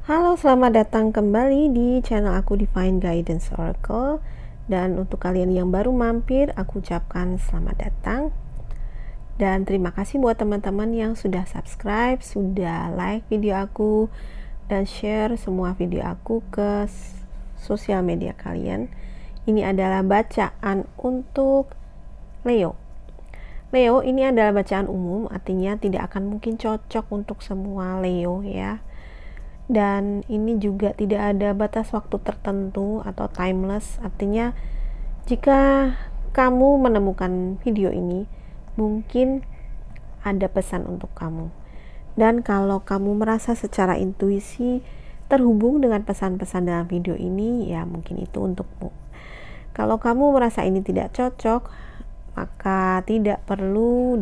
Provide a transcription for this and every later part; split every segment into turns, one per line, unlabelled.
Halo, selamat datang kembali di channel aku Divine Guidance Oracle. Dan untuk kalian yang baru mampir, aku ucapkan selamat datang. Dan terima kasih buat teman-teman yang sudah subscribe, sudah like video aku, dan share semua video aku ke sosial media kalian. Ini adalah bacaan untuk Leo. Leo ini adalah bacaan umum, artinya tidak akan mungkin cocok untuk semua Leo ya. Dan ini juga tidak ada batas waktu tertentu atau timeless, artinya jika kamu menemukan video ini mungkin ada pesan untuk kamu. Dan kalau kamu merasa secara intuisi terhubung dengan pesan-pesan dalam video ini, ya mungkin itu untukmu. Kalau kamu merasa ini tidak cocok, maka tidak perlu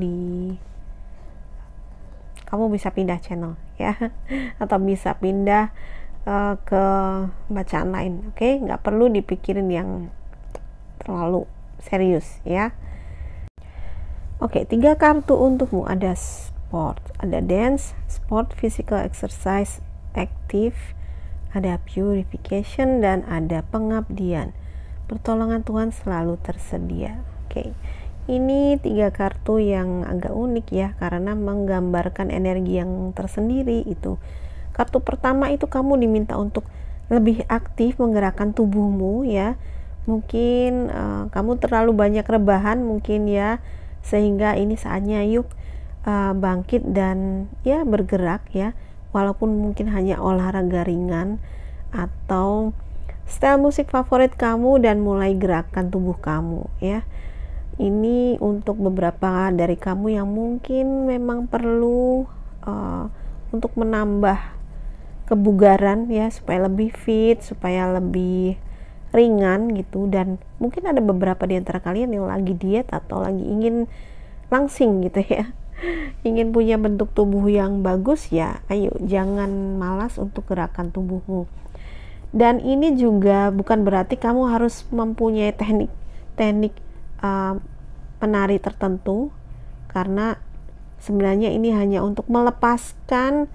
kamu bisa pindah channel ya, atau bisa pindah ke bacaan lain. Oke, nggak perlu dipikirin yang terlalu serius ya. Oke, 3 kartu untukmu. Ada sport, ada dance, sport, physical exercise, active, ada purification, dan ada pengabdian. Pertolongan Tuhan selalu tersedia. Oke, ini 3 kartu yang agak unik ya, karena menggambarkan energi yang tersendiri. Itu kartu pertama itu kamu diminta untuk lebih aktif menggerakkan tubuhmu ya. Mungkin kamu terlalu banyak rebahan mungkin ya, sehingga ini saatnya yuk bangkit dan ya bergerak ya, walaupun mungkin hanya olahraga ringan atau style musik favorit kamu, dan mulai gerakan tubuh kamu ya. Ini untuk beberapa dari kamu yang mungkin memang perlu untuk menambah kebugaran ya, supaya lebih fit, supaya lebih ringan gitu. Dan mungkin ada beberapa di antara kalian yang lagi diet atau lagi ingin langsing gitu ya, ingin punya bentuk tubuh yang bagus ya. Ayo, jangan malas untuk gerakan tubuhmu. Dan ini juga bukan berarti kamu harus mempunyai teknik penari tertentu, karena sebenarnya ini hanya untuk melepaskan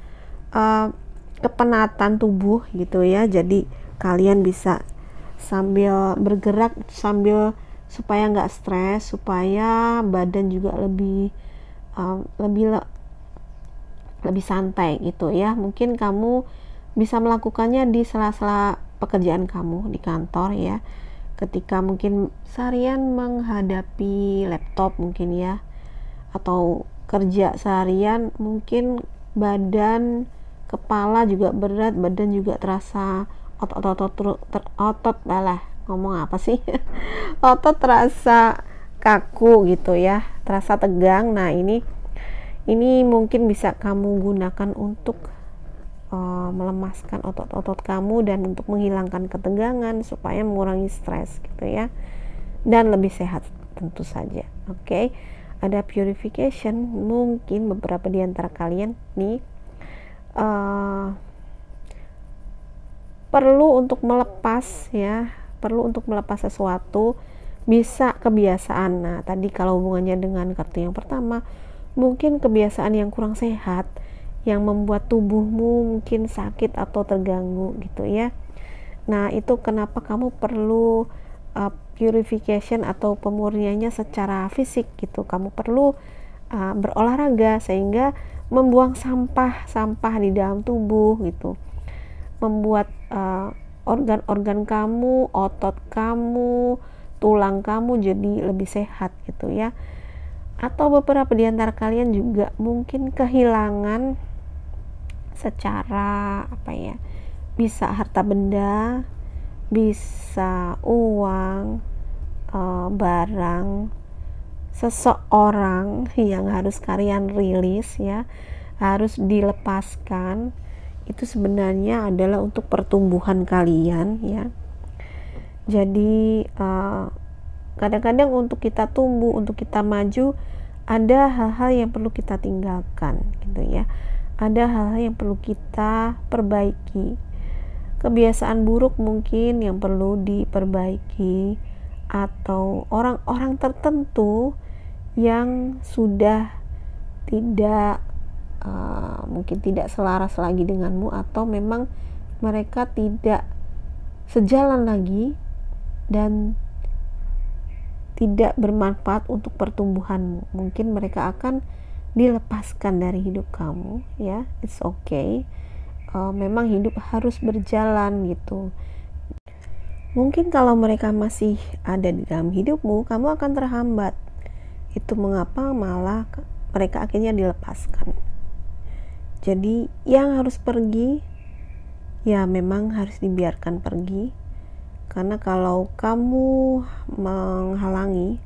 kepenatan tubuh gitu ya. Jadi kalian bisa sambil bergerak, sambil supaya nggak stres, supaya badan juga lebih santai gitu ya. Mungkin kamu bisa melakukannya di sela-sela pekerjaan kamu di kantor ya, ketika mungkin seharian menghadapi laptop mungkin ya, atau kerja seharian mungkin badan, kepala juga berat, badan juga terasa otot lah, ngomong apa sih otot terasa kaku gitu ya, terasa tegang. Nah ini mungkin bisa kamu gunakan untuk melemaskan otot-otot kamu dan untuk menghilangkan ketegangan supaya mengurangi stres gitu ya, dan lebih sehat tentu saja. Oke, ada purification. Mungkin beberapa di antara kalian nih perlu untuk melepas ya, perlu untuk melepas sesuatu, bisa kebiasaan. Nah tadi kalau hubungannya dengan kartu yang pertama, mungkin kebiasaan yang kurang sehat yang membuat tubuhmu mungkin sakit atau terganggu gitu ya. Nah itu kenapa kamu perlu purification atau pemurniannya secara fisik gitu. Kamu perlu berolahraga sehingga membuang sampah di dalam tubuh gitu, membuat organ-organ kamu, otot kamu, tulang kamu jadi lebih sehat gitu ya. Atau beberapa di antara kalian juga mungkin kehilangan secara apa ya, bisa harta benda, bisa uang, barang, seseorang yang harus kalian rilis ya, harus dilepaskan. Itu sebenarnya adalah untuk pertumbuhan kalian ya. Jadi kadang-kadang untuk kita tumbuh, untuk kita maju, ada hal-hal yang perlu kita tinggalkan gitu ya, ada hal-hal yang perlu kita perbaiki, kebiasaan buruk mungkin yang perlu diperbaiki, atau orang-orang tertentu yang sudah tidak mungkin tidak selaras lagi denganmu, atau memang mereka tidak sejalan lagi dan tidak bermanfaat untuk pertumbuhanmu. Mungkin mereka akan dilepaskan dari hidup kamu, ya. It's okay. Memang hidup harus berjalan gitu. Mungkin kalau mereka masih ada di dalam hidupmu, kamu akan terhambat. Itu mengapa malah mereka akhirnya dilepaskan. Jadi yang harus pergi, ya memang harus dibiarkan pergi. Karena kalau kamu menghalangi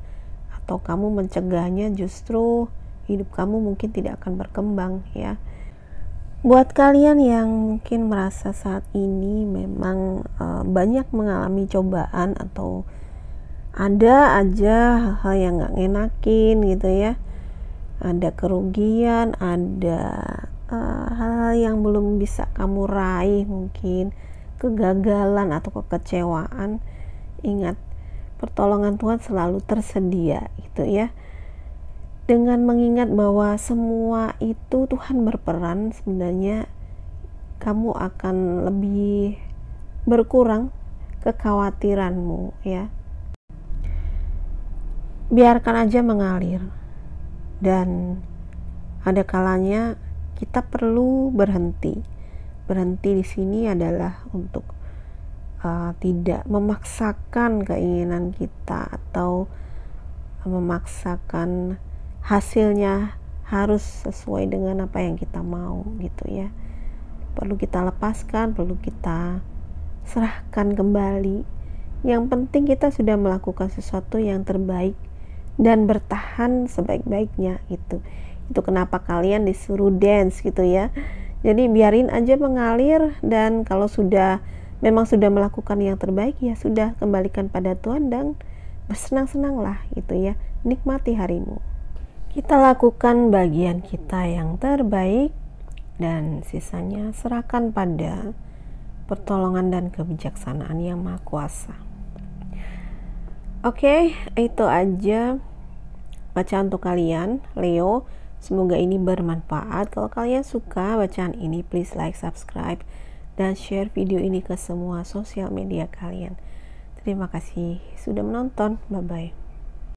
atau kamu mencegahnya, justru hidup kamu mungkin tidak akan berkembang, ya. Buat kalian yang mungkin merasa saat ini memang banyak mengalami cobaan atau ada aja hal-hal yang gak ngenakin gitu ya, ada kerugian, ada hal-hal yang belum bisa kamu raih, mungkin kegagalan atau kekecewaan, ingat pertolongan Tuhan selalu tersedia gitu ya. Dengan mengingat bahwa semua itu Tuhan berperan, sebenarnya kamu akan lebih berkurang kekhawatiranmu, ya. Biarkan aja mengalir. Dan ada kalanya kita perlu berhenti. Berhenti di sini adalah untuk tidak memaksakan keinginan kita atau memaksakan hasilnya harus sesuai dengan apa yang kita mau gitu ya. Perlu kita lepaskan, perlu kita serahkan kembali. Yang penting kita sudah melakukan sesuatu yang terbaik dan bertahan sebaik-baiknya gitu. Itu kenapa kalian disuruh dance gitu ya. Jadi biarin aja mengalir, dan kalau memang sudah melakukan yang terbaik, ya sudah, kembalikan pada Tuhan dan bersenang-senanglah gitu ya. Nikmati harimu. Kita lakukan bagian kita yang terbaik dan sisanya serahkan pada pertolongan dan kebijaksanaan Yang Maha Kuasa. Oke, itu aja bacaan untuk kalian, Leo. Semoga ini bermanfaat. Kalau kalian suka bacaan ini, please like, subscribe, dan share video ini ke semua sosial media kalian. Terima kasih sudah menonton. Bye-bye.